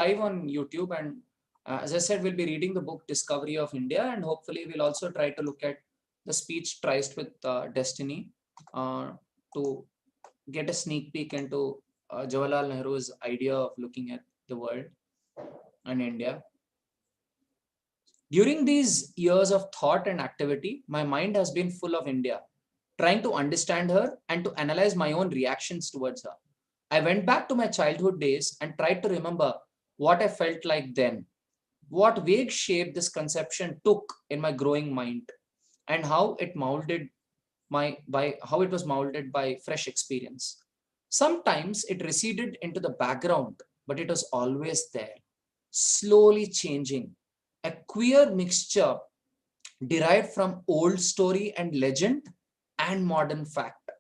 time on YouTube, and as I said, we'll be reading the book Discovery of India, and hopefully we'll also try to look at the speech Tryst with Destiny to get a sneak peek into Jawaharlal Nehru's idea of looking at the world and India. During these years of thought and activity, my mind has been full of India, trying to understand her and to analyze my own reactions towards her. I went back to my childhood days and tried to remember what I felt like then, what vague shape this conception took in my growing mind, and how it was molded by fresh experience. Sometimes it receded into the background, but it was always there, slowly changing, a queer mixture derived from old story and legend and modern fact.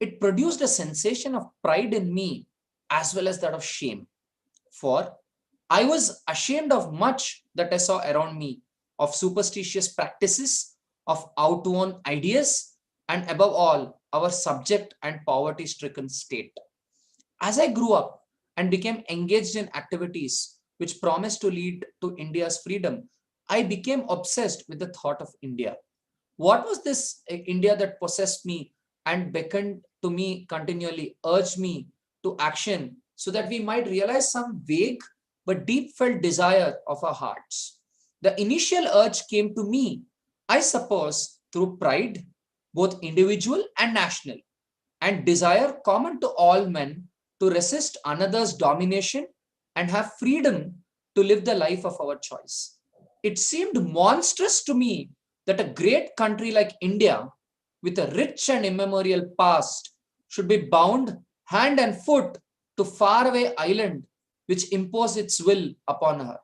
It produced a sensation of pride in me as well as that of shame. For I was ashamed of much that I saw around me, of superstitious practices, of outworn ideas, and above all, our subject and poverty stricken state. As I grew up and became engaged in activities which promised to lead to India's freedom, I became obsessed with the thought of India. What was this India that possessed me and beckoned to me continually, urged me to action so that we might realize some vague but deep felt desire of our hearts? The initial urge came to me, I suppose, through pride, both individual and national, and desire common to all men to resist another's domination and have freedom to live the life of our choice. It seemed monstrous to me that a great country like India, with a rich and immemorial past, should be bound hand and foot to faraway island which impose its will upon her.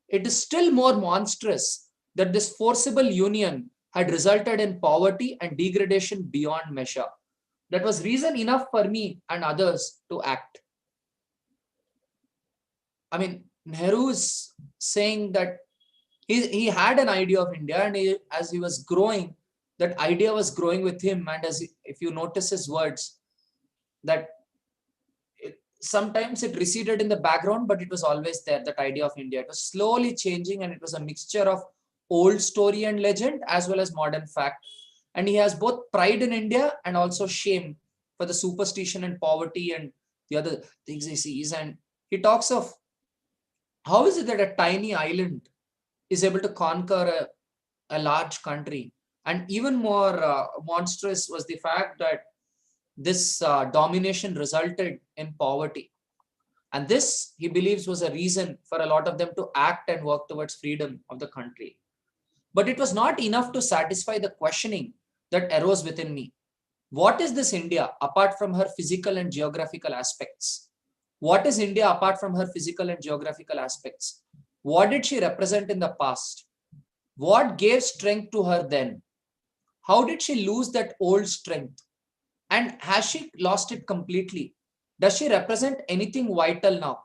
It is still more monstrous that this forcible union had resulted in poverty and degradation beyond measure. That was reason enough for me and others to act. I mean, Nehru is saying that he had an idea of India, and as he was growing, that idea was growing with him. And if you notice his words, that sometimes it receded in the background, but it was always there, that idea of India. It was slowly changing, and it was a mixture of old story and legend as well as modern fact. And he has both pride in India and also shame for the superstition and poverty and the other things he sees. And he talks of how is it that a tiny island is able to conquer a large country. And even more monstrous was the fact that this domination resulted in poverty. And this, he believes, was a reason for a lot of them to act and work towards freedom of the country. But it was not enough to satisfy the questioning that arose within me. What is this India apart from her physical and geographical aspects? What is India apart from her physical and geographical aspects? What did she represent in the past? What gave strength to her then? How did she lose that old strength? And has she lost it completely? Does she represent anything vital now?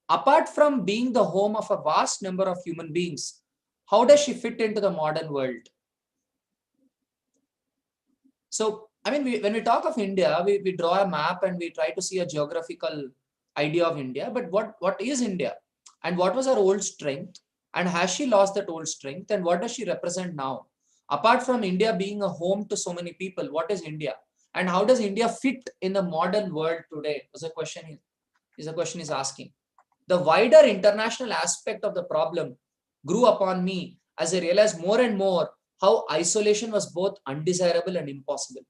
Apart from being the home of a vast number of human beings, how does she fit into the modern world? So, I mean, when we talk of India, we draw a map and we try to see a geographical idea of India. But what is India? And what was her old strength? And has she lost that old strength? And what does she represent now? Apart from India being a home to so many people, what is India? And how does India fit in the modern world today? Is a question is asking. The wider international aspect of the problem grew upon me as I realized more and more how isolation was both undesirable and impossible.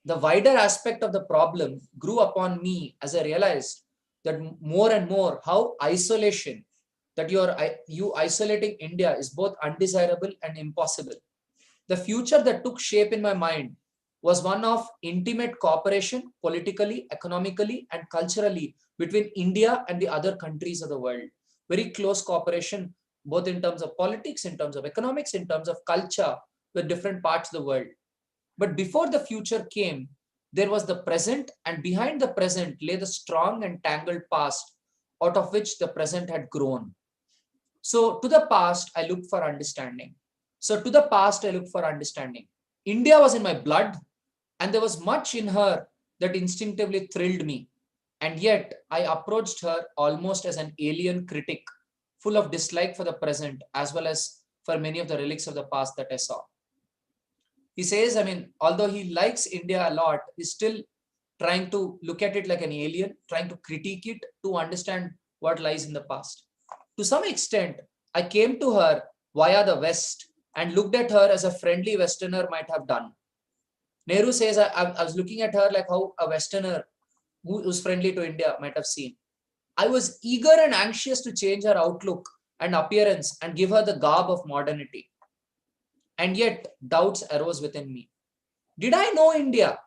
The wider aspect of the problem grew upon me as I realized that more and more how isolation, that you isolating India is both undesirable and impossible. The future that took shape in my mind was one of intimate cooperation politically, economically, and culturally between India and the other countries of the world. Very close cooperation, both in terms of politics, in terms of economics, in terms of culture, with different parts of the world. But before the future came, there was the present, and behind the present lay the strong and tangled past, out of which the present had grown. So to the past, I looked for understanding. India was in my blood, and there was much in her that instinctively thrilled me. And yet I approached her almost as an alien critic, full of dislike for the present as well as for many of the relics of the past that I saw. He says, I mean, although he likes India a lot, he's still trying to look at it like an alien, trying to critique it to understand what lies in the past. To some extent, I came to her via the West and looked at her as a friendly Westerner might have done. Nehru says, I was looking at her like how a Westerner who was friendly to India might have seen. I was eager and anxious to change her outlook and appearance and give her the garb of modernity. And yet, doubts arose within me. Did I know India?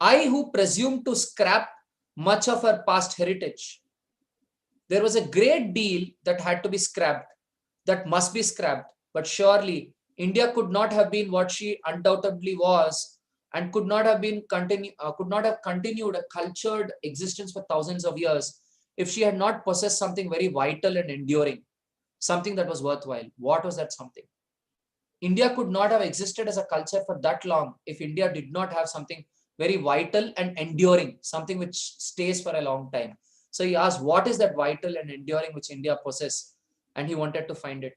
I who presumed to scrap much of her past heritage. There was a great deal that had to be scrapped, that must be scrapped, but surely India could not have been what she undoubtedly was and could not have continued a cultured existence for thousands of years if she had not possessed something very vital and enduring, something that was worthwhile. What was that something? India could not have existed as a culture for that long if India did not have something very vital and enduring, something which stays for a long time. So he asked, what is that vital and enduring which India possesses? And he wanted to find it.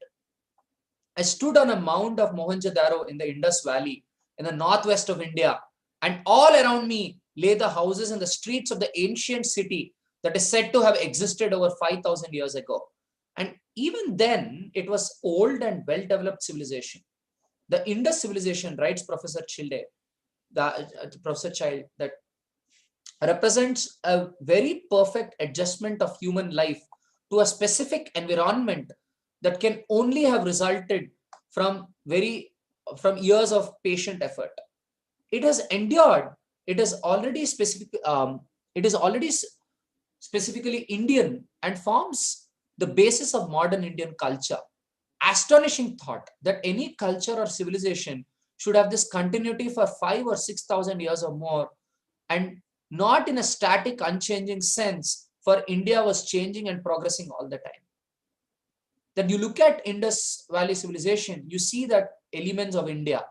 I stood on a mound of Mohenjo-daro in the Indus Valley in the northwest of India, and all around me lay the houses and the streets of the ancient city that is said to have existed over 5,000 years ago. And even then, it was old and well-developed civilization. The Indus civilization, writes Professor Childe, Professor Child, that represents a very perfect adjustment of human life to a specific environment that can only have resulted from years of patient effort. It has endured. It is already specific. It is already specifically Indian and forms the basis of modern Indian culture. Astonishing thought that any culture or civilization should have this continuity for 5 or 6,000 years or more, and not in a static, unchanging sense, for India was changing and progressing all the time. That you look at Indus Valley civilization, you see that elements of India,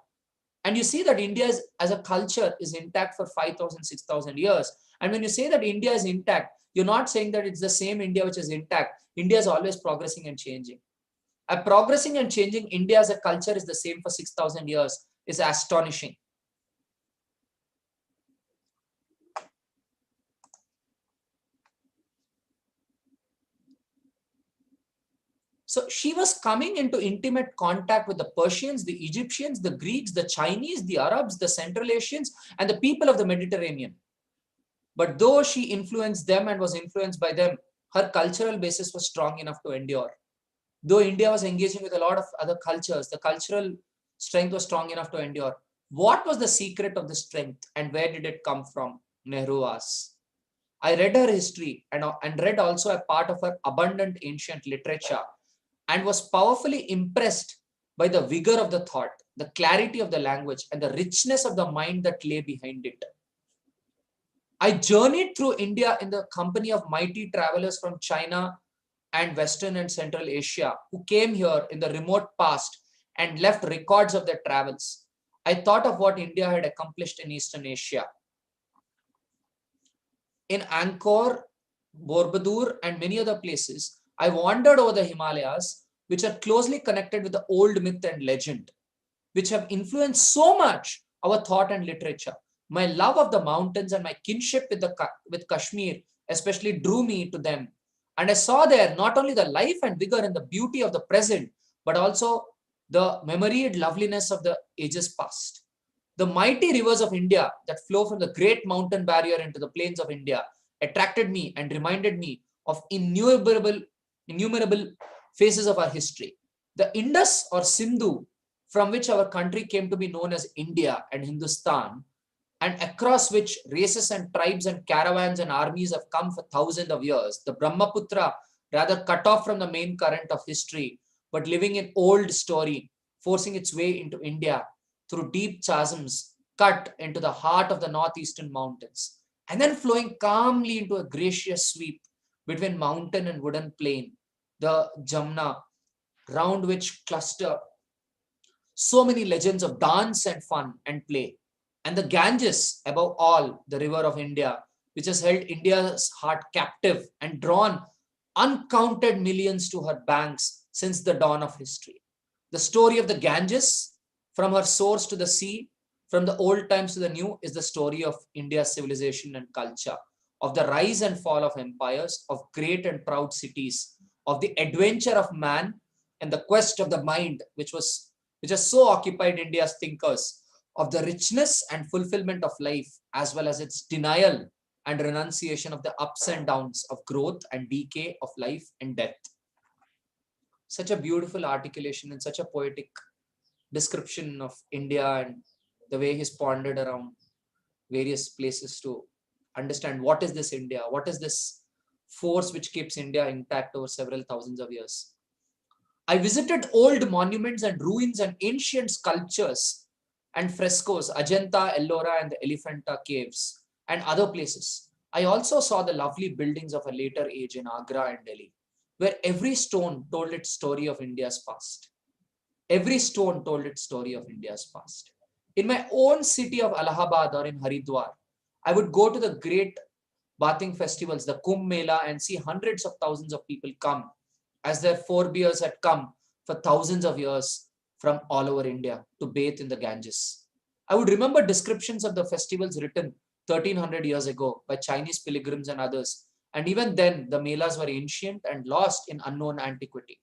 and you see that India is, as a culture is intact for 5,000, 6,000 years. And when you say that India is intact, you're not saying that it's the same India which is intact. India is always progressing and changing. A progressing and changing India as a culture is the same for 6,000 years is astonishing. So she was coming into intimate contact with the Persians, the Egyptians, the Greeks, the Chinese, the Arabs, the Central Asians, and the people of the Mediterranean. But though she influenced them and was influenced by them, her cultural basis was strong enough to endure. Though India was engaging with a lot of other cultures, the cultural strength was strong enough to endure. What was the secret of the strength and where did it come from? Nehru asked. I read her history and read also a part of her abundant ancient literature and was powerfully impressed by the vigor of the thought, the clarity of the language, and the richness of the mind that lay behind it. I journeyed through India in the company of mighty travelers from China and Western and Central Asia who came here in the remote past and left records of their travels. I thought of what India had accomplished in Eastern Asia. In Angkor, Borobudur, and many other places, I wandered over the Himalayas, which are closely connected with the old myth and legend, which have influenced so much our thought and literature. My love of the mountains and my kinship with Kashmir especially drew me to them. And I saw there not only the life and vigor and the beauty of the present, but also the memoried loveliness of the ages past. The mighty rivers of India that flow from the great mountain barrier into the plains of India attracted me and reminded me of innumerable phases of our history. The Indus or Sindhu, from which our country came to be known as India and Hindustan, and across which races and tribes and caravans and armies have come for thousands of years. The Brahmaputra, rather cut off from the main current of history, but living in old story, forcing its way into India through deep chasms cut into the heart of the northeastern mountains, and then flowing calmly into a gracious sweep between mountain and wooded plain, the Jamna, round which cluster so many legends of dance and fun and play. And the Ganges, above all, the river of India, which has held India's heart captive and drawn uncounted millions to her banks since the dawn of history. The story of the Ganges, from her source to the sea, from the old times to the new, is the story of India's civilization and culture, of the rise and fall of empires, of great and proud cities, of the adventure of man and the quest of the mind, which has so occupied India's thinkers, of the richness and fulfillment of life, as well as its denial and renunciation of the ups and downs of growth and decay of life and death. Such a beautiful articulation and such a poetic description of India and the way he's pondered around various places to understand what is this India, what is this force which keeps India intact over several thousands of years. I visited old monuments and ruins and ancient sculptures and frescoes, Ajanta, Ellora, and the Elephanta caves, and other places. I also saw the lovely buildings of a later age in Agra and Delhi, where every stone told its story of India's past. Every stone told its story of India's past. In my own city of Allahabad or in Haridwar, I would go to the great bathing festivals, the Kumbh Mela, and see hundreds of thousands of people come, as their forebears had come for thousands of years from all over India to bathe in the Ganges. I would remember descriptions of the festivals written 1300 years ago by Chinese pilgrims and others, and even then the melas were ancient and lost in unknown antiquity.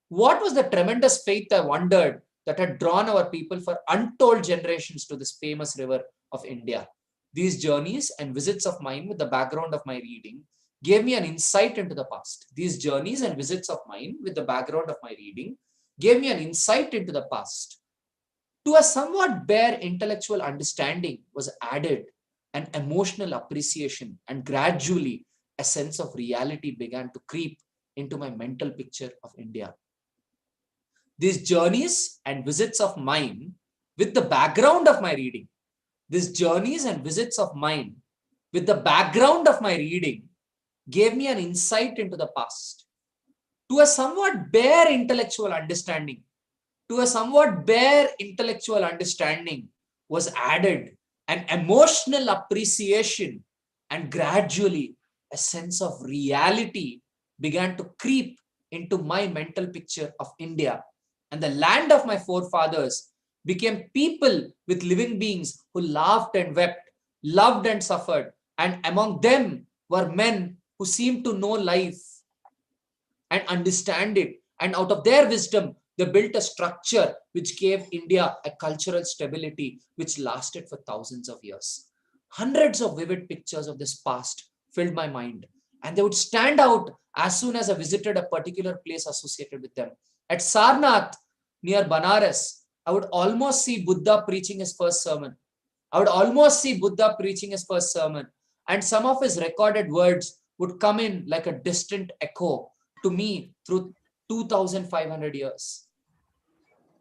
What was the tremendous faith, I wondered, that had drawn our people for untold generations to this famous river of India? These journeys and visits of mine with the background of my reading gave me an insight into the past. These journeys and visits of mine with the background of my reading gave me an insight into the past. To a somewhat bare intellectual understanding was added an emotional appreciation, and gradually a sense of reality began to creep into my mental picture of India. These journeys and visits of mine with the background of my reading, these journeys and visits of mine with the background of my reading gave me an insight into the past. To a somewhat bare intellectual understanding, was added an emotional appreciation, and gradually a sense of reality began to creep into my mental picture of India, and the land of my forefathers became people with living beings who laughed and wept, loved and suffered, and among them were men who seemed to know life and understand it, and out of their wisdom they built a structure which gave India a cultural stability which lasted for thousands of years. Hundreds of vivid pictures of this past filled my mind, and they would stand out as soon as I visited a particular place associated with them. At Sarnath, near Banaras, I would almost see Buddha preaching his first sermon. And some of his recorded words would come in like a distant echo to me through 2,500 years.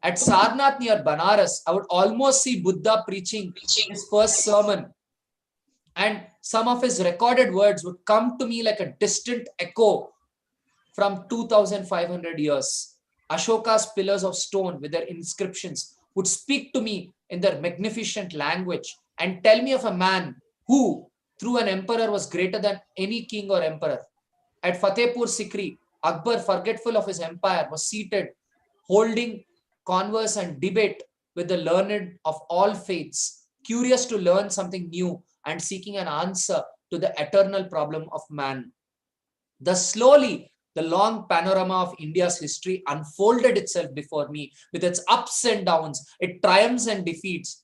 At Sarnath near Banaras, I would almost see Buddha preaching his first sermon, and some of his recorded words would come to me like a distant echo from 2,500 years. Ashoka's pillars of stone with their inscriptions would speak to me in their magnificent language and tell me of a man who, through an emperor, was greater than any king or emperor. At Fatehpur Sikri, Akbar, forgetful of his empire, was seated, holding converse and debate with the learned of all faiths, curious to learn something new and seeking an answer to the eternal problem of man. Thus, slowly, the long panorama of India's history unfolded itself before me with its ups and downs, its triumphs and defeats.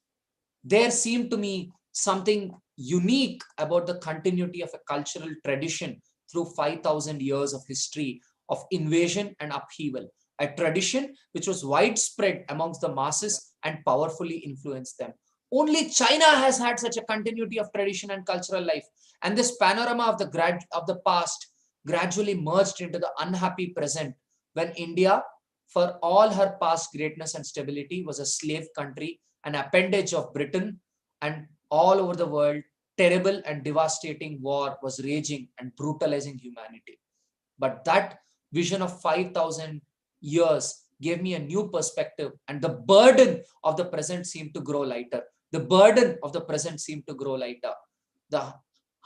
There seemed to me something unique about the continuity of a cultural tradition through 5,000 years of history of invasion and upheaval, a tradition which was widespread amongst the masses and powerfully influenced them. Only China has had such a continuity of tradition and cultural life, and this panorama of the past gradually merged into the unhappy present, when India, for all her past greatness and stability, was a slave country, an appendage of Britain, and all over the world, terrible and devastating war was raging and brutalizing humanity. But that vision of 5,000 years gave me a new perspective, and the burden of the present seemed to grow lighter. The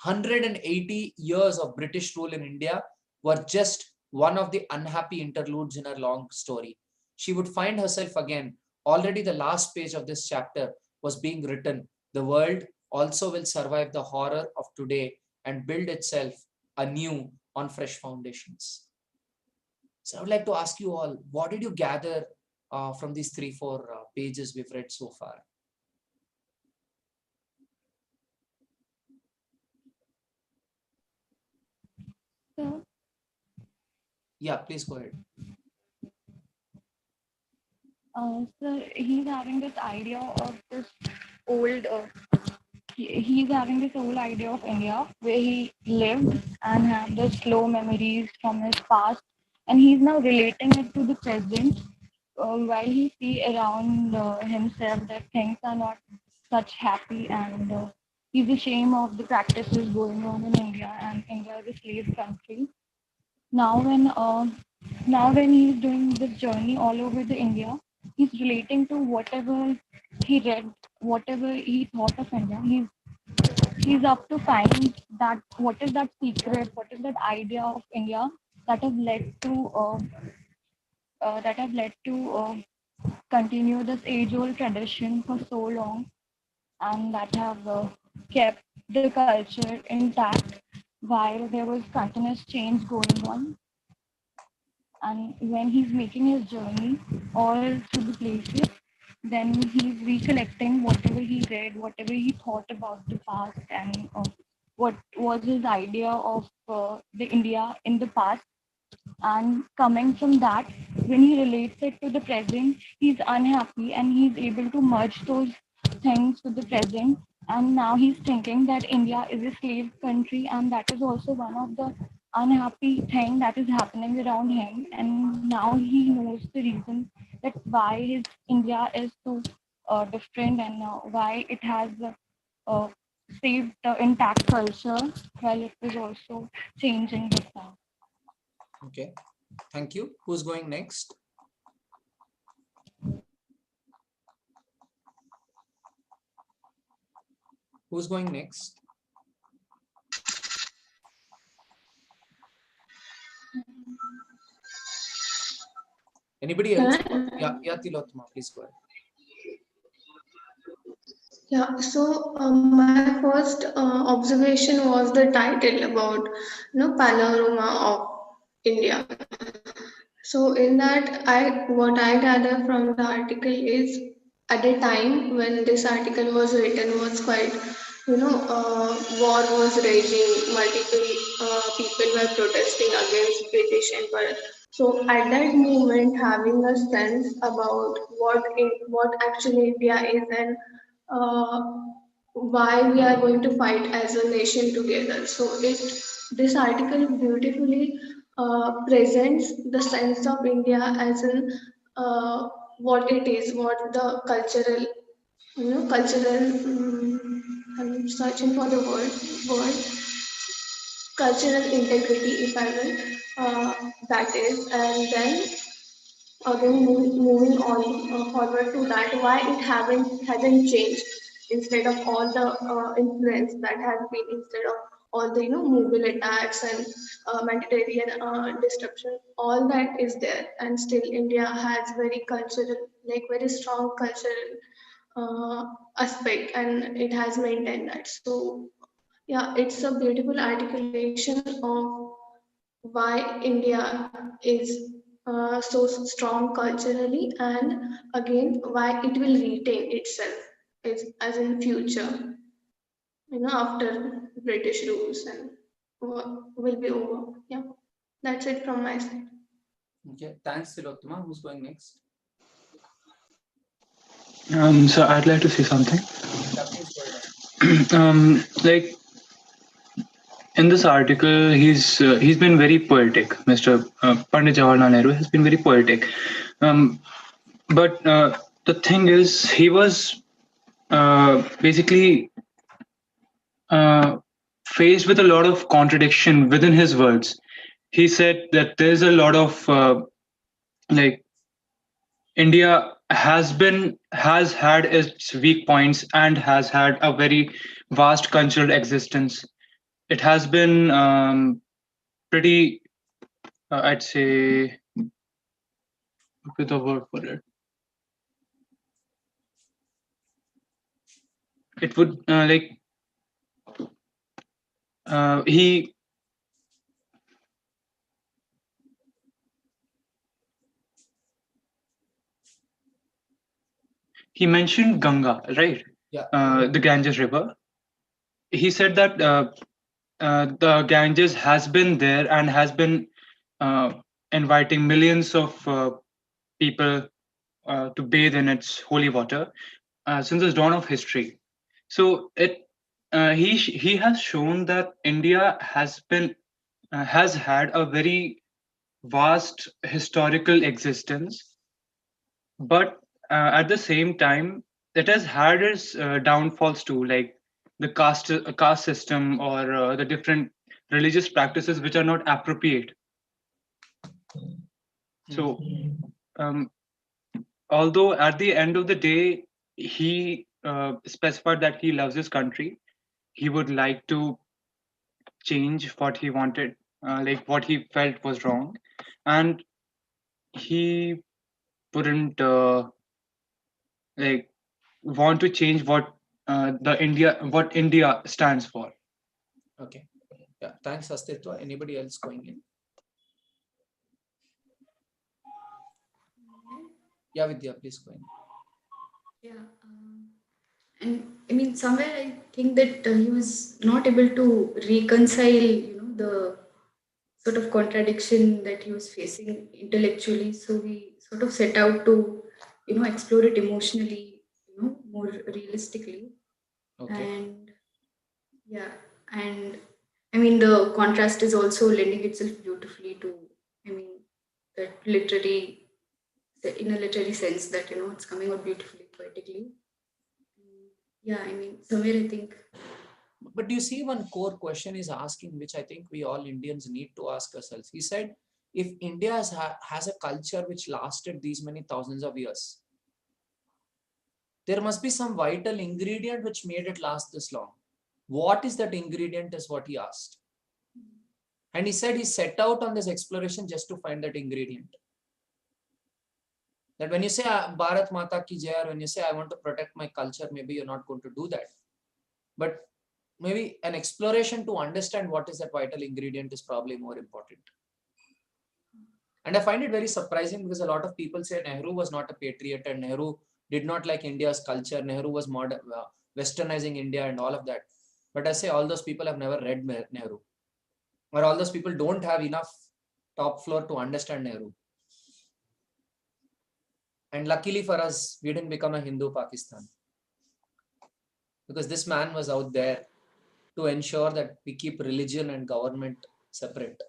180 years of British rule in India were just one of the unhappy interludes in her long story. She would find herself again. Already, the last page of this chapter was being written. The world also will survive the horror of today and build itself anew on fresh foundations. So, I would like to ask you all, what did you gather from these 3-4 pages we've read so far? So, Yeah, please go ahead. so he's having this idea of this old, he's having this old idea of India where he lived and had the slow memories from his past, and he's now relating it to the present. While he see around himself that things are not such happy, and he's ashamed of the practices going on in India, and India is a slave country. Now when he's doing this journey all over the India, he's relating to whatever he read, whatever he thought of India. He's up to find that what is that secret, what is that idea of India that have led to continue this age-old tradition for so long, and that have kept the culture intact while there was continuous change going on. And when he's making his journey all through the places, then he's recollecting whatever he read, whatever he thought about the past, and what was his idea of the India in the past. And coming from that, when he relates it to the present, he's unhappy and he's able to merge those things to the present. And now he's thinking that India is a slave country, and that is also one of the unhappy thing that is happening around him. And now he knows the reason that why his India is so different, and why it has uh, saved the intact culture while it is also changing with time. Okay, thank you. Who's going next? Who's going next? Anybody else? Yeah, Tilottama, please go ahead. Yeah, so my first observation was the title about panorama of India. So in that, what I gather from the article is at the time when this article was written was quite war was raging, multiple people were protesting against British Empire. So at that moment, having a sense about what actually India is, and uh, why we are going to fight as a nation together. So this article beautifully presents the sense of India as in what it is, what the cultural, cultural. I'm searching for the word cultural integrity, if I will. That is, and then again moving on forward to that, why it hasn't changed instead of all the influence that has been, instead of all the Mughal attacks and Mediterranean disruption, all that is there, and still India has very cultural, like very strong cultural aspect, and it has maintained that. So yeah, it's a beautiful articulation of why India is so strong culturally, and again why it will retain itself as in future, after British rules and will be over. Yeah, that's it from my side. Okay, thanks, Tilottama. Who's going next? So I'd like to say something. Yeah, please go ahead. Like in this article, he's been very poetic. Mr. Pandit Jawaharlal Nehru has been very poetic. Um, but the thing is, he was basically uh, faced with a lot of contradiction within his words. He said that there's a lot of like India has had its weak points and has had a very vast cultural existence. it has been pretty, I'd say, with a word for it. It would he mentioned Ganga, right? Yeah. The Ganges River. He said that the Ganges has been there and has been uh, inviting millions of people to bathe in its holy water since the dawn of history. So he has shown that India has had a very vast historical existence, but at the same time, it has had its downfalls too, like the caste system or the different religious practices which are not appropriate. So, um, although at the end of the day, he specified that he loves his country, he would like to change what he wanted, like what he felt was wrong, and he wouldn't like want to change what India stands for. Okay. Yeah. Thanks, Astitwa. Anybody else going in? Yeah, Vidya, please go in. Yeah, and I mean, somewhere I think that he was not able to reconcile, the sort of contradiction that he was facing intellectually. So we sort of set out to, explore it emotionally, more realistically. Okay. And yeah, and I mean, the contrast is also lending itself beautifully to, I mean, that literary, in a literary sense, that, it's coming out beautifully, poetically. Yeah, I mean, somewhere I think. But do you see one core question is asking, which I think we all Indians need to ask ourselves. He said, if India has a culture which lasted these many thousands of years, there must be some vital ingredient which made it last this long. What is that ingredient is what he asked. And he said he set out on this exploration just to find that ingredient. That when you say Bharat Mata ki jai, or when you say I want to protect my culture, maybe you're not going to do that. But maybe an exploration to understand what is that vital ingredient is probably more important. And I find it very surprising because a lot of people say Nehru was not a patriot and Nehru did not like India's culture. Nehru was westernizing India and all of that. But I say all those people have never read Nehru. Or all those people don't have enough top floor to understand Nehru. And luckily for us, we didn't become a Hindu Pakistan. Because this man was out there to ensure that we keep religion and government separate.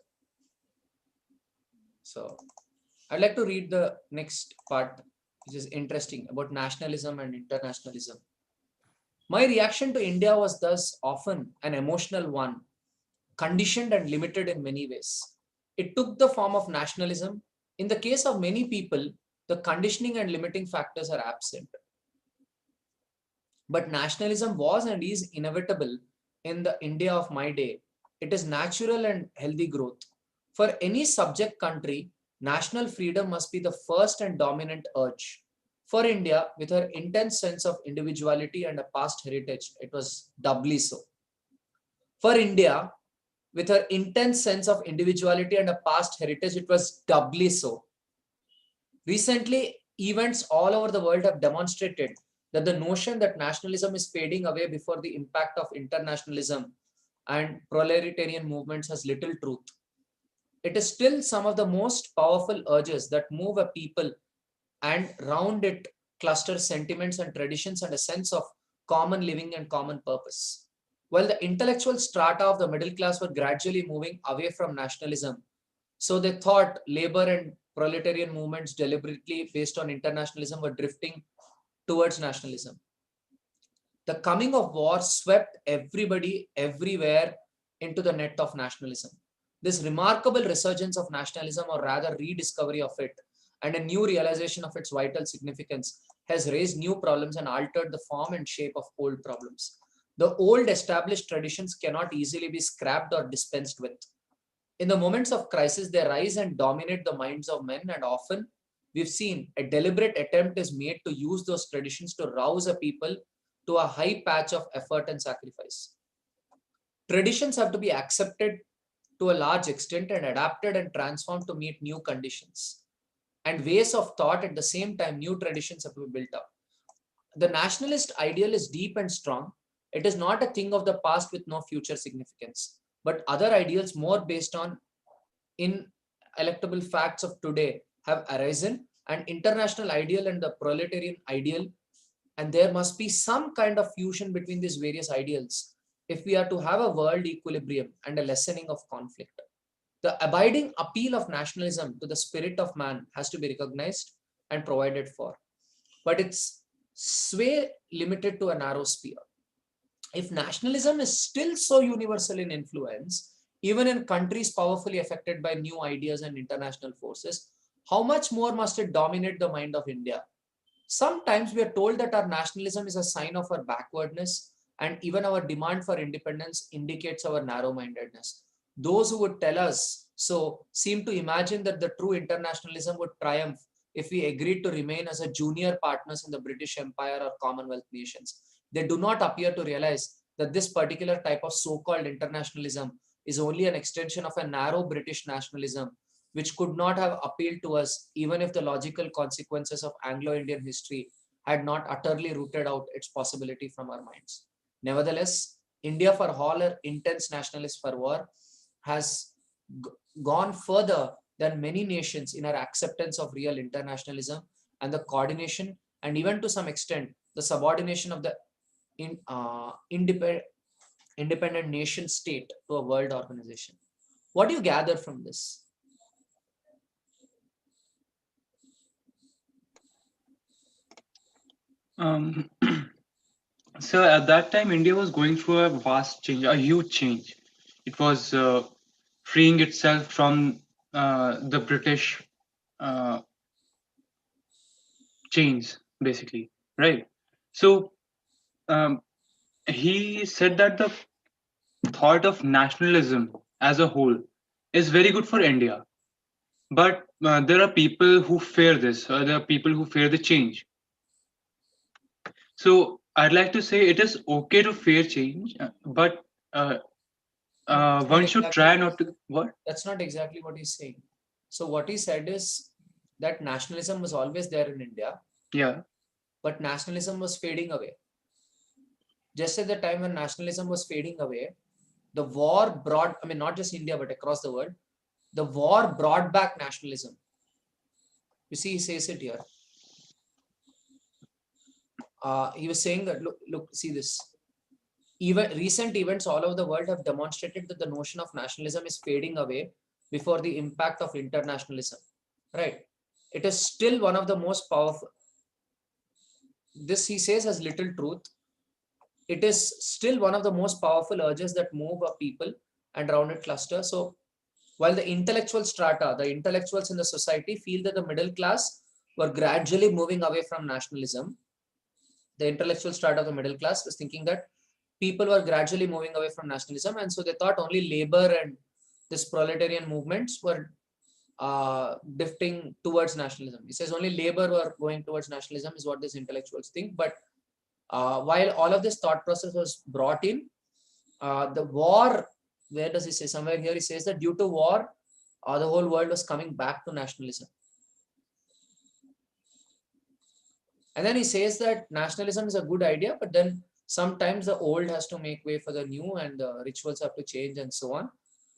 So I'd like to read the next part, which is interesting about nationalism and internationalism. My reaction to India was thus often an emotional one, conditioned and limited in many ways. It took the form of nationalism. In the case of many people, the conditioning and limiting factors are absent. But nationalism was and is inevitable in the India of my day. It is natural and healthy growth. For any subject country, national freedom must be the first and dominant urge. For India, with her intense sense of individuality and a past heritage, it was doubly so. For India, with her intense sense of individuality and a past heritage, it was doubly so. Recently, events all over the world have demonstrated that the notion that nationalism is fading away before the impact of internationalism and proletarian movements has little truth. It is still some of the most powerful urges that move a people, and round it cluster sentiments and traditions and a sense of common living and common purpose. While the intellectual strata of the middle class were gradually moving away from nationalism, so they thought labor and proletarian movements deliberately based on internationalism were drifting towards nationalism. The coming of war swept everybody everywhere into the net of nationalism. This remarkable resurgence of nationalism, or rather rediscovery of it, and a new realization of its vital significance has raised new problems and altered the form and shape of old problems. The old established traditions cannot easily be scrapped or dispensed with. In the moments of crisis, they rise and dominate the minds of men, and often we've seen a deliberate attempt is made to use those traditions to rouse a people to a high patch of effort and sacrifice. Traditions have to be accepted to a large extent and adapted and transformed to meet new conditions. And ways of thought at the same time, new traditions have to be built up. The nationalist ideal is deep and strong. It is not a thing of the past with no future significance, but other ideals more based on ineluctable facts of today have arisen, an international ideal and the proletarian ideal, and there must be some kind of fusion between these various ideals if we are to have a world equilibrium and a lessening of conflict. The abiding appeal of nationalism to the spirit of man has to be recognized and provided for, but its sway limited to a narrow sphere. If nationalism is still so universal in influence, even in countries powerfully affected by new ideas and international forces, how much more must it dominate the mind of India? Sometimes we are told that our nationalism is a sign of our backwardness, and even our demand for independence indicates our narrow-mindedness. Those who would tell us so seem to imagine that the true internationalism would triumph if we agreed to remain as a junior partners in the British Empire or Commonwealth nations. They do not appear to realize that this particular type of so-called internationalism is only an extension of a narrow British nationalism, which could not have appealed to us even if the logical consequences of Anglo-Indian history had not utterly rooted out its possibility from our minds. Nevertheless, India, for all her intense nationalist fervor, has gone further than many nations in our acceptance of real internationalism and the coordination, and even to some extent, the subordination of the independent nation state to a world organization. What do you gather from this? So at that time, India was going through a vast change, a huge change. It was freeing itself from the British uh, chains, basically, right? So um, he said that the thought of nationalism as a whole is very good for India, but there are people who fear this. There are people who fear the change. So I'd like to say it is okay to fear change, but one should try not to. What? That's not exactly what he's saying. So what he said is that nationalism was always there in India, Yeah. but nationalism was fading away. Just at the time when nationalism was fading away, the war brought, I mean, not just India, but across the world, the war brought back nationalism. You see, he says it here. He was saying that, look, see this. Even recent events all over the world have demonstrated that the notion of nationalism is fading away before the impact of internationalism, right? It is still one of the most powerful. This, he says, has little truth. It is still one of the most powerful urges that move a people and around it cluster. So while the intellectual strata, the intellectuals in the society feel that the middle class were gradually moving away from nationalism, the intellectual strata of the middle class was thinking that people were gradually moving away from nationalism, and so they thought only labor and this proletarian movements were drifting towards nationalism. He says only labor were going towards nationalism is what these intellectuals think. But while all of this thought process was brought in, the war, where does he say? Somewhere here he says that due to war, the whole world was coming back to nationalism. And then he says that nationalism is a good idea, but then sometimes the old has to make way for the new, and the rituals have to change and so on.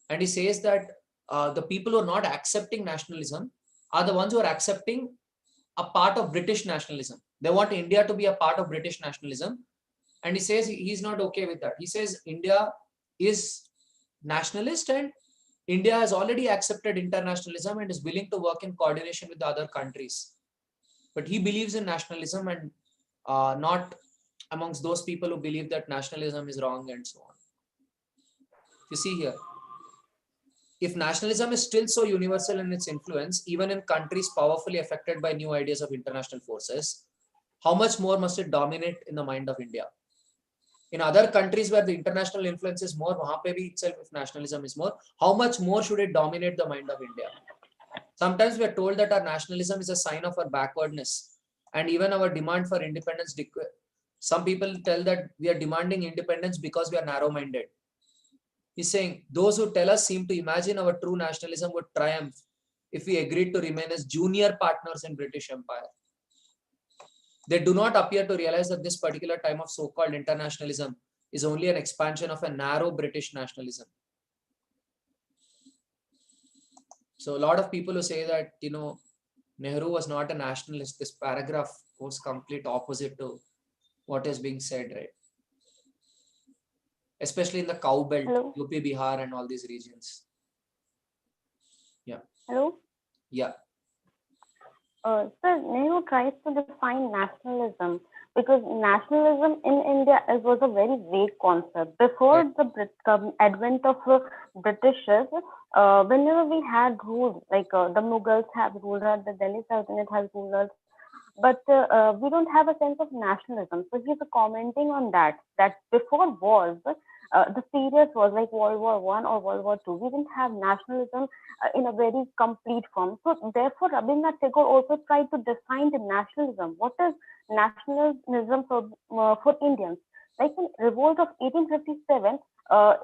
And he says that the people who are not accepting nationalism are the ones who are accepting a part of British nationalism. They want India to be a part of British nationalism. And he says he's not okay with that. He says India is nationalist and India has already accepted internationalism and is willing to work in coordination with the other countries. But he believes in nationalism and not amongst those people who believe that nationalism is wrong and so on. You see here, if nationalism is still so universal in its influence, even in countries powerfully affected by new ideas of international forces, how much more must it dominate in the mind of India? In other countries where the international influence is more, wahan pe bhi itself if nationalism is more, how much more should it dominate the mind of India? Sometimes we are told that our nationalism is a sign of our backwardness, and even our demand for independence. Some people tell that we are demanding independence because we are narrow-minded. He's saying those who tell us seem to imagine our true nationalism would triumph if we agreed to remain as junior partners in British Empire. They do not appear to realize that this particular time of so-called internationalism is only an expansion of a narrow British nationalism. So a lot of people who say that, Nehru was not a nationalist, this paragraph goes complete opposite to what is being said, right? Especially in the cow belt, Hello. UP, Bihar and all these regions. Hello. Yeah. Sir, Nehru tries to define nationalism because nationalism in India was a very vague concept. Before the advent of Britishers, whenever we had ruled, like the Mughals have ruled, or the Delhi Sultanate has ruled us, but we don't have a sense of nationalism. So he's commenting on that before wars, the serious wars like World War I or World War II, we didn't have nationalism in a very complete form. So therefore, Rabindranath Tagore also tried to define the nationalism. What is nationalism for Indians? Like in revolt of 1857,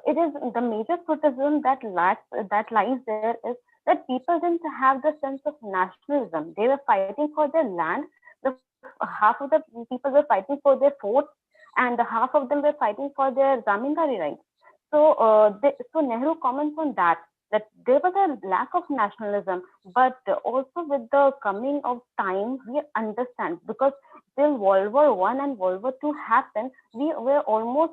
it is the major criticism that lies there is that people didn't have the sense of nationalism. They were fighting for their land. Half of the people were fighting for their forts, and half of them were fighting for their zamindari rights. So, so Nehru comments on that there was a lack of nationalism, but also with the coming of time, we understand because till World War I and World War II happened, we were almost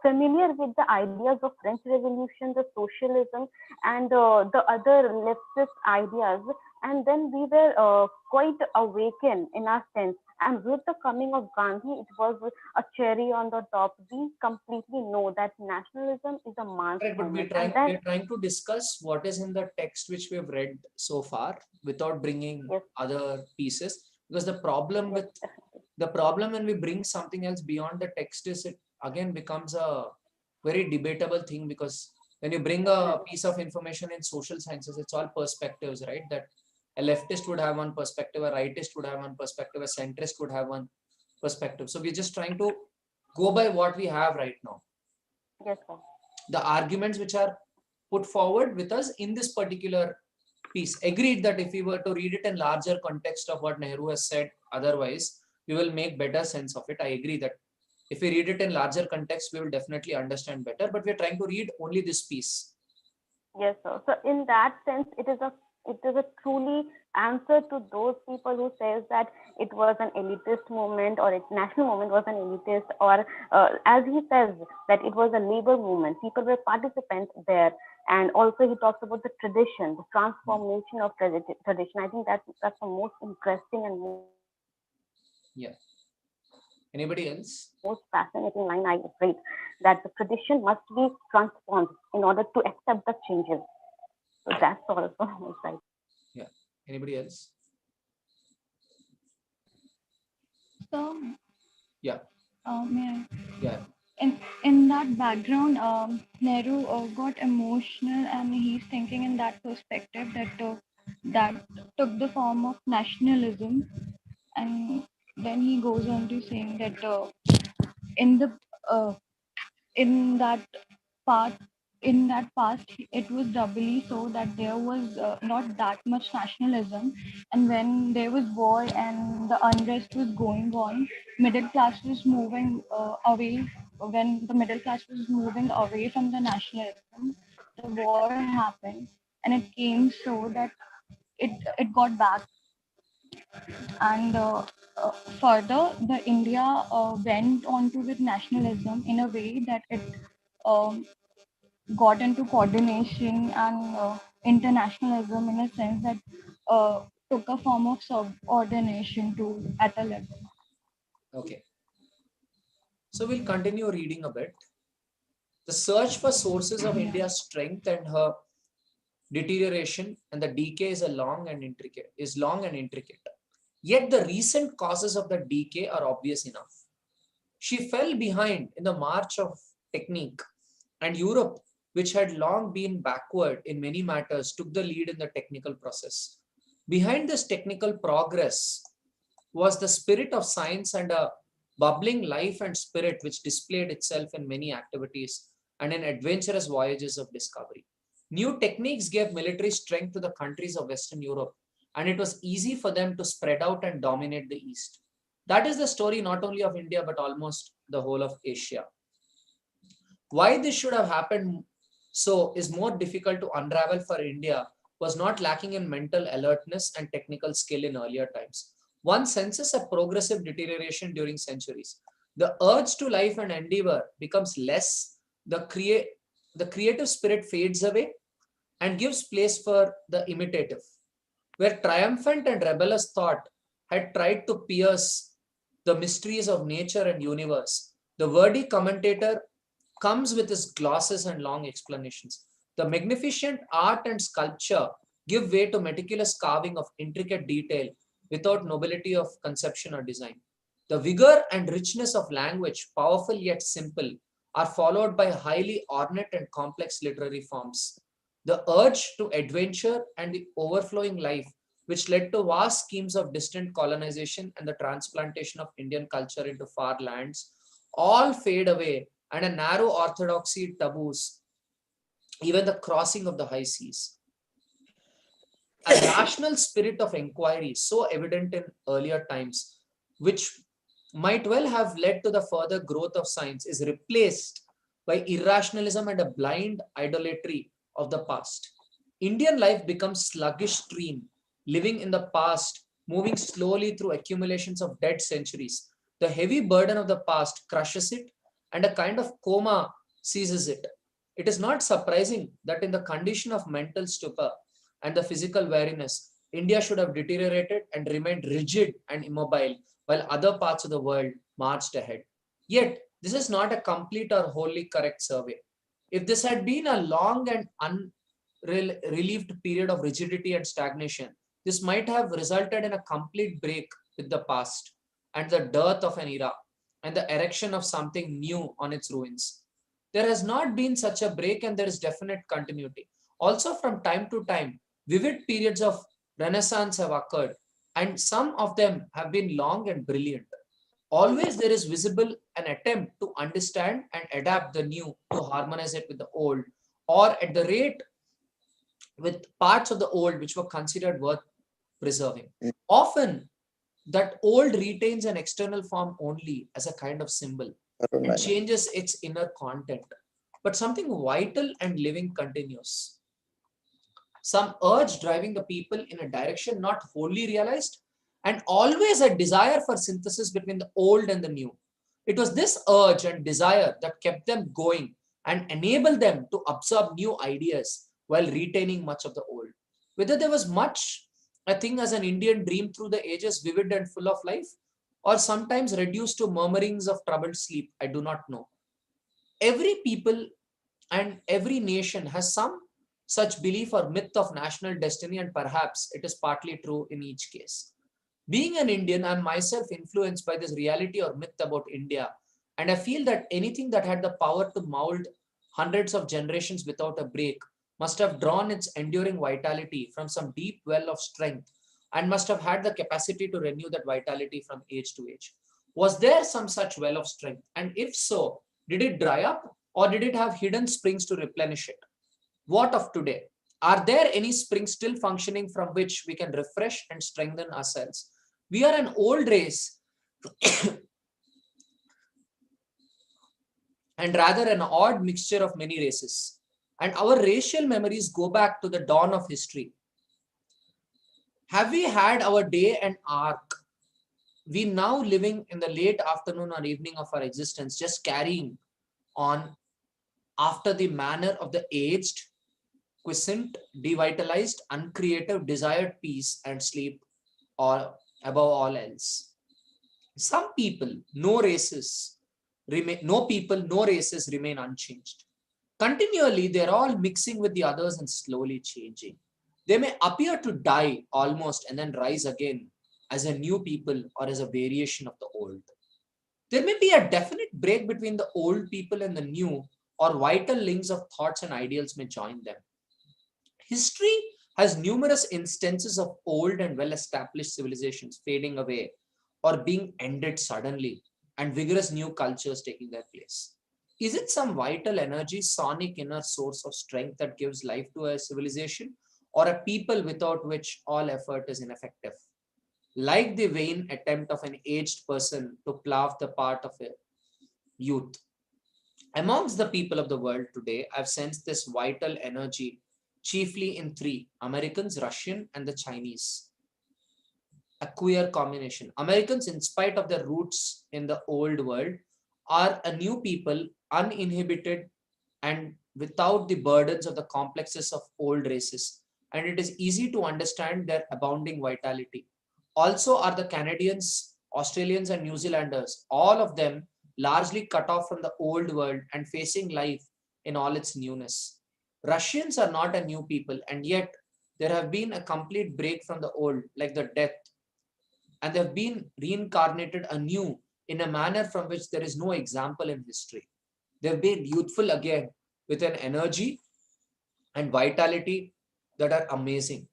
familiar with the ideas of French Revolution, the socialism, and the other leftist ideas. And then we were quite awakened in our sense. And with the coming of Gandhi, it was a cherry on the top. We completely know that nationalism is a mass Right, but we're trying to discuss what is in the text which we have read so far without bringing other pieces. Because the problem when we bring something else beyond the text is it again becomes a very debatable thing, because when you bring a piece of information in social sciences, it's all perspectives, right? That a leftist would have one perspective, a rightist would have one perspective, a centrist would have one perspective. So we're just trying to go by what we have right now. Yes, sir. The arguments which are put forward with us in this particular piece. Agreed that if we were to read it in larger context of what Nehru has said, otherwise we will make better sense of it. I agree that if we read it in larger context, we will definitely understand better, but we're trying to read only this piece. Yes, sir. So in that sense, it is a truly answer to those people who says that it was an elitist movement or its national movement was an elitist, or as he says that it was a labor movement. People were participants there. And also he talks about the tradition, the transformation of tradition. I think that's the most interesting and Anybody else? Most fascinating line I read, that the tradition must be transformed in order to accept the changes. So that's also right. Yeah. Anybody else? So, yeah. May I? Yeah. In that background, Nehru got emotional, and he's thinking in that perspective that took the form of nationalism, and then he goes on to saying that in that part in that past it was doubly so that there was not that much nationalism, and when there was war and the unrest was going on, middle class was moving away. When the middle class was moving away from the nationalism, the war happened, and it came so that it got back. And further, the India went on to with nationalism in a way that it um, got into coordination and internationalism, in a sense that took a form of subordination to at a level. Okay. So we'll continue reading a bit. The search for sources of India's strength and her deterioration and the decay is long and intricate. Yet the recent causes of the decay are obvious enough. She fell behind in the march of technique, and Europe, which had long been backward in many matters, took the lead in the technical process. Behind this technical progress was the spirit of science and a bubbling life and spirit which displayed itself in many activities and in adventurous voyages of discovery. New techniques gave military strength to the countries of Western Europe, and it was easy for them to spread out and dominate the East. That is the story not only of India but almost the whole of Asia. Why this should have happened so is more difficult to unravel. For India was not lacking in mental alertness and technical skill in earlier times. One senses a progressive deterioration during centuries. The urge to life and endeavor becomes less, the creative spirit fades away and gives place for the imitative. Where triumphant and rebellious thought had tried to pierce the mysteries of nature and universe, the wordy commentator comes with his glosses and long explanations. The magnificent art and sculpture give way to meticulous carving of intricate detail without nobility of conception or design. The vigor and richness of language, powerful yet simple, are followed by highly ornate and complex literary forms. The urge to adventure and the overflowing life, which led to vast schemes of distant colonization and the transplantation of Indian culture into far lands, all fade away, and a narrow orthodoxy taboos even the crossing of the high seas. A rational spirit of inquiry, so evident in earlier times, which might well have led to the further growth of science, is replaced by irrationalism and a blind idolatry of the past. Indian life becomes sluggish stream, living in the past, moving slowly through accumulations of dead centuries. The heavy burden of the past crushes it, and a kind of coma seizes it. It is not surprising that in the condition of mental stupor and the physical weariness, India should have deteriorated and remained rigid and immobile while other parts of the world marched ahead. Yet, this is not a complete or wholly correct survey. If this had been a long and unrelieved period of rigidity and stagnation, this might have resulted in a complete break with the past and the dearth of an era and the erection of something new on its ruins. There has not been such a break, and there is definite continuity. Also, from time to time, vivid periods of renaissance have occurred, and some of them have been long and brilliant. Always there is visible an attempt to understand and adapt the new to harmonize it with the old, or at the rate with parts of the old which were considered worth preserving. Often that old retains an external form only as a kind of symbol and changes its inner content, but something vital and living continues. Some urge driving the people in a direction not wholly realized, and always a desire for synthesis between the old and the new. It was this urge and desire that kept them going and enabled them to absorb new ideas while retaining much of the old. Whether there was much a thing as an Indian dream through the ages, vivid and full of life, or sometimes reduced to murmurings of troubled sleep, I do not know. Every people and every nation has some such belief or myth of national destiny, and perhaps it is partly true in each case. Being an Indian, I am myself influenced by this reality or myth about India, and I feel that anything that had the power to mold hundreds of generations without a break must have drawn its enduring vitality from some deep well of strength and must have had the capacity to renew that vitality from age to age. Was there some such well of strength? And if so, did it dry up or did it have hidden springs to replenish it? What of today? Are there any springs still functioning from which we can refresh and strengthen ourselves? We are an old race and rather an odd mixture of many races. And our racial memories go back to the dawn of history. Have we had our day and arc? We now living in the late afternoon or evening of our existence, just carrying on after the manner of the aged, quiescent, devitalized, uncreative, desired peace and sleep, or above all else. Some people, no races remain unchanged. Continually, they're all mixing with the others and slowly changing. They may appear to die almost and then rise again as a new people or as a variation of the old. There may be a definite break between the old people and the new, or vital links of thoughts and ideals may join them. History has numerous instances of old and well-established civilizations fading away or being ended suddenly, and vigorous new cultures taking their place. Is it some vital energy, sonic inner source of strength that gives life to a civilization, or a people without which all effort is ineffective? Like the vain attempt of an aged person to plough the path of a youth. Amongst the people of the world today, I've sensed this vital energy chiefly in three: Americans, Russian, and the Chinese. A queer combination. Americans, in spite of their roots in the old world, are a new people, uninhibited and without the burdens of the complexes of old races. And it is easy to understand their abounding vitality. Also are the Canadians, Australians, and New Zealanders, all of them largely cut off from the old world and facing life in all its newness. Russians are not a new people, and yet there have been a complete break from the old, like the death, and they have been reincarnated anew in a manner from which there is no example in history. They've been youthful again with an energy and vitality that are amazing.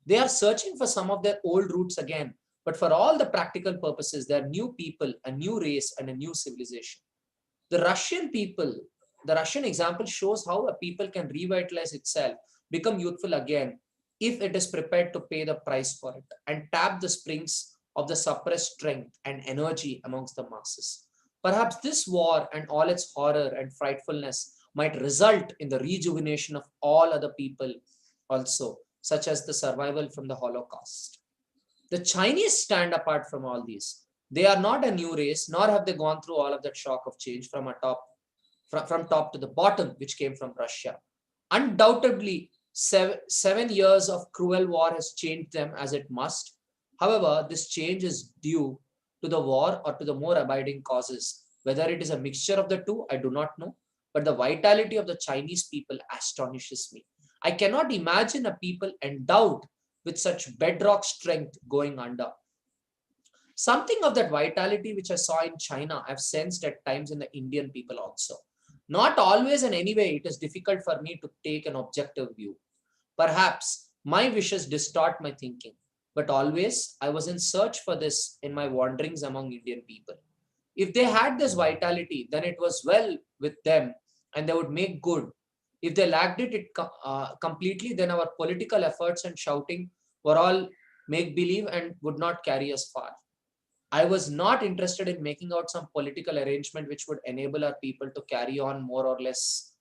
They are searching for some of their old roots again, but for all the practical purposes, they are new people, a new race, and a new civilization. The Russian people, the Russian example shows how a people can revitalize itself, become youthful again, if it is prepared to pay the price for it and tap the springs of the suppressed strength and energy amongst the masses. Perhaps this war and all its horror and frightfulness might result in the rejuvenation of all other people also, such as the survival from the Holocaust. The Chinese stand apart from all these. They are not a new race, nor have they gone through all of that shock of change from from top to the bottom, which came from Russia. Undoubtedly, seven years of cruel war has changed them as it must. However, this change is due to the war or to the more abiding causes. Whether it is a mixture of the two, I do not know. But the vitality of the Chinese people astonishes me. I cannot imagine a people endowed with such bedrock strength going under. Something of that vitality which I saw in China, I've sensed at times in the Indian people also. Not always, and anyway, it is difficult for me to take an objective view. Perhaps my wishes distort my thinking, but always I was in search for this in my wanderings among Indian people. If they had this vitality, then it was well with them and they would make good. If they lacked it completely, then our political efforts and shouting were all make-believe and would not carry us far. I was not interested in making out some political arrangement which would enable our people to carry on more or less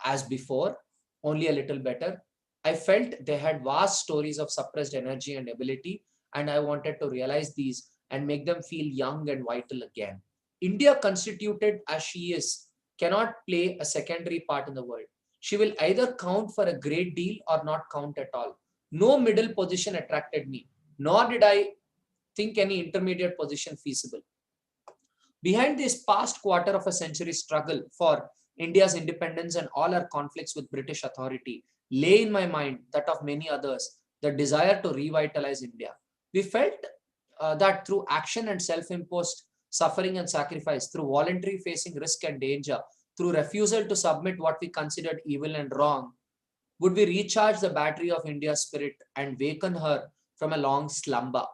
as before, only a little better. I felt they had vast stories of suppressed energy and ability, and I wanted to realize these and make them feel young and vital again. India, constituted as she is, cannot play a secondary part in the world. She will either count for a great deal or not count at all. No middle position attracted me, nor did I think any intermediate position feasible. Behind this past quarter of a century struggle for India's independence and all our conflicts with British authority, lay in my mind that of many others, the desire to revitalize India. We felt that through action and self-imposed suffering and sacrifice, through voluntary facing risk and danger, through refusal to submit what we considered evil and wrong, would we recharge the battery of India's spirit and waken her from a long slumber.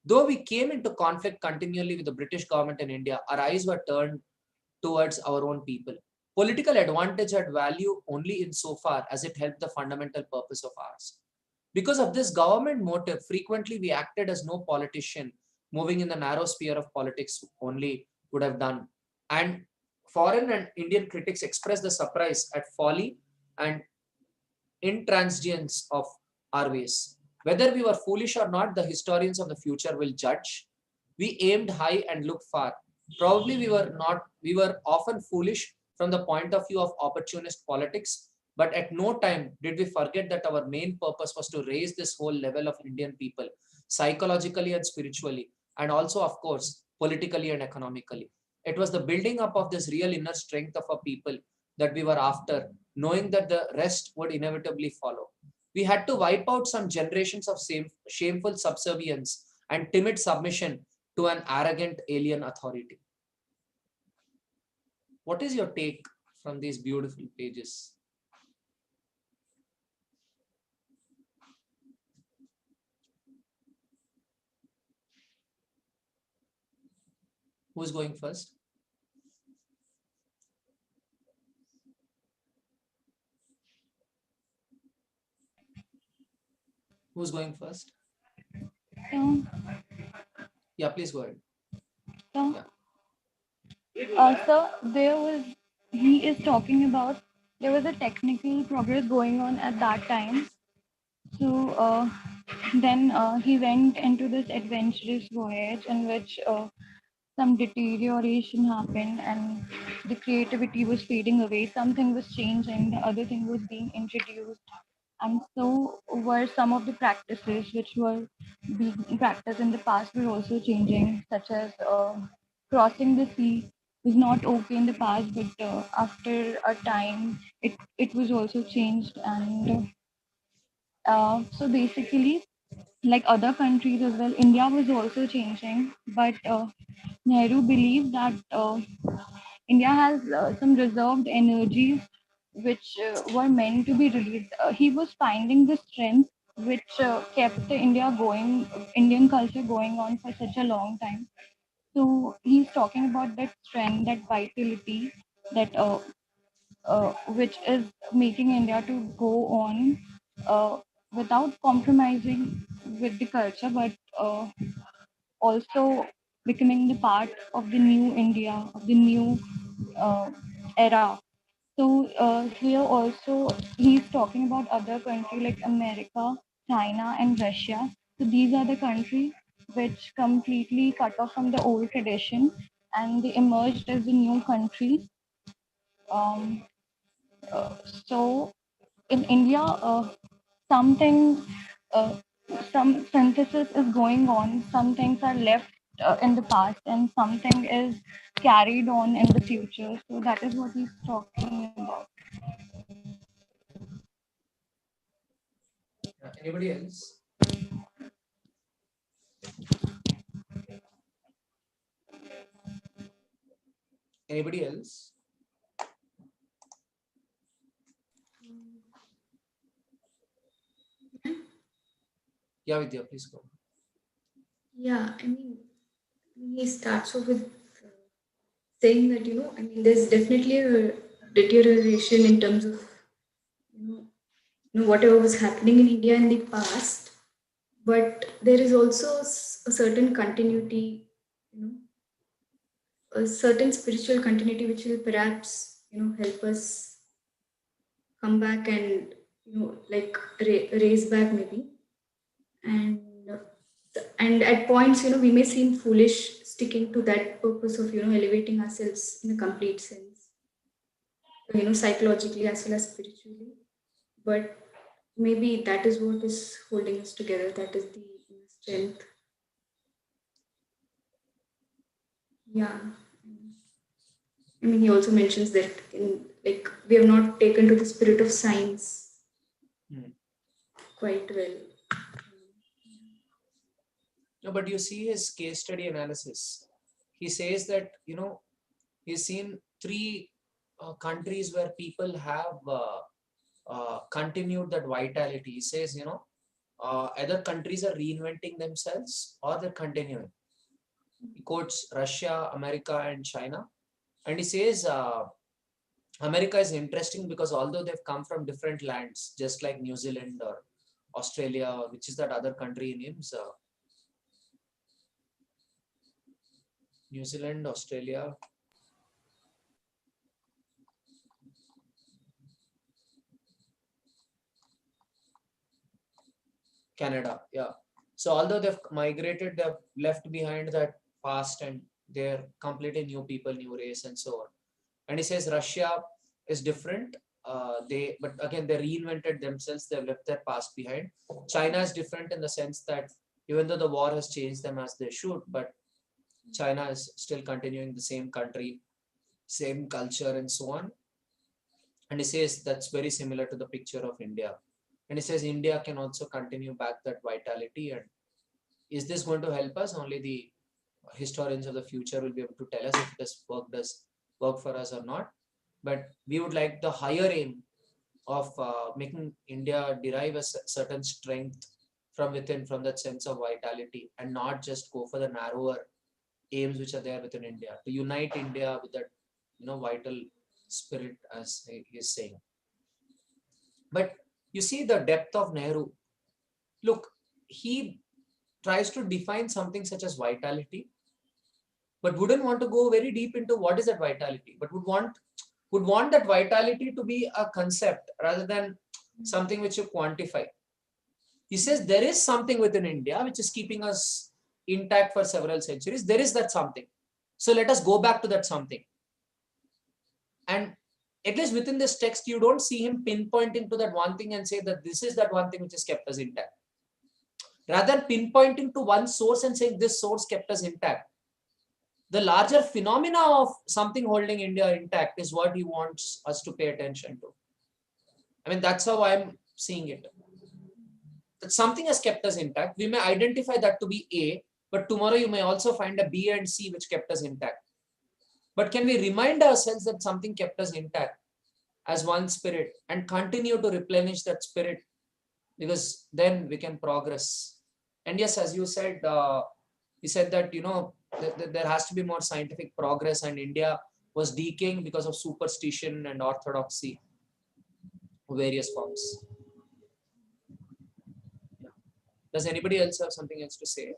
Though we came into conflict continually with the British government in India, our eyes were turned towards our own people. Political advantage had value only insofar as it helped the fundamental purpose of ours. Because of this government motive, frequently we acted as no politician moving in the narrow sphere of politics only would have done. And foreign and Indian critics expressed the surprise at folly and intransigence of our ways. Whether we were foolish or not, the historians of the future will judge. We aimed high and looked far. Probably we were not, we were often foolish from the point of view of opportunist politics, but at no time did we forget that our main purpose was to raise this whole level of Indian people, psychologically and spiritually, and also, of course, politically and economically. It was the building up of this real inner strength of our people that we were after, knowing that the rest would inevitably follow. We had to wipe out some generations of shameful subservience and timid submission to an arrogant alien authority. What is your take from these beautiful pages? Who's going first? Who's going first? Yeah. Yeah, please go ahead. Yeah. So he is talking about, there was a technical progress going on at that time. So then he went into this adventurous voyage in which some deterioration happened and the creativity was fading away. Something was changing, the other thing was being introduced. And so were some of the practices which were being practiced in the past were also changing, such as crossing the sea was not okay in the past, but after a time it was also changed. And so basically, like other countries as well, India was also changing, but Nehru believed that India has some reserved energies which were meant to be released. He was finding the strength which kept the Indian culture going on for such a long time. So he's talking about that strength, that vitality, that which is making India to go on uh, without compromising with the culture, but also becoming the part of the new India, of the new uh, era. So here also he's talking about other countries like America, China, and Russia. So these are the countries which completely cut off from the old tradition and they emerged as the new countries. Um, so in India, something, uh, some synthesis is going on. Some things are left in the past, and something is carried on in the future. So that is what he's talking about. Anybody else? Anybody else? Yeah, Vidya, please go. Yeah, I mean, he starts off with saying that, there's definitely a deterioration in terms of, you know, whatever was happening in India in the past, but there is also a certain continuity, you know, a certain spiritual continuity which will perhaps, help us come back and, like raise back maybe. And and at points, we may seem foolish sticking to that purpose of, elevating ourselves in a complete sense, psychologically as well as spiritually. But maybe that is what is holding us together. That is the inner strength. Yeah. I mean, he also mentions that in like we have not taken to the spirit of science quite well. No, but you see his case study analysis. He says that, he's seen three countries where people have continued that vitality. He says, other countries are reinventing themselves or they're continuing. He quotes Russia, America, and China. And he says America is interesting because although they've come from different lands, just like New Zealand or Australia, which is that other country names, New Zealand, Australia, Canada. Yeah. So although they've migrated, they've left behind that past and they're completely new people, new race, and so on. And he says Russia is different. But again, they reinvented themselves. They've left their past behind. China is different in the sense that even though the war has changed them as they should, but China is still continuing the same country, same culture, and so on. And he says that's very similar to the picture of India. And he says India can also continue back that vitality. And is this going to help us? Only the historians of the future will be able to tell us if it has worked work for us or not. But we would like the higher aim of making India derive a certain strength from within, from that sense of vitality, and not just go for the narrower aims which are there within India, to unite India with that, vital spirit, as he is saying. But you see the depth of Nehru. Look, he tries to define something such as vitality, but wouldn't want to go very deep into what is that vitality, but would want that vitality to be a concept rather than something which you quantify. He says there is something within India which is keeping us intact for several centuries. There is that something. So let us go back to that something. And at least within this text, you don't see him pinpointing to that one thing and say that this is that one thing which has kept us intact. Rather pinpointing to one source and saying this source kept us intact. The larger phenomena of something holding India intact is what he wants us to pay attention to. I mean, that's how I'm seeing it. That something has kept us intact. We may identify that to be A, but tomorrow you may also find a B and C which kept us intact. But can we remind ourselves that something kept us intact as one spirit and continue to replenish that spirit? Because then we can progress. And yes, as you said, he said that, there has to be more scientific progress, and India was decaying because of superstition and orthodoxy, various forms. Yeah. Does anybody else have something else to say?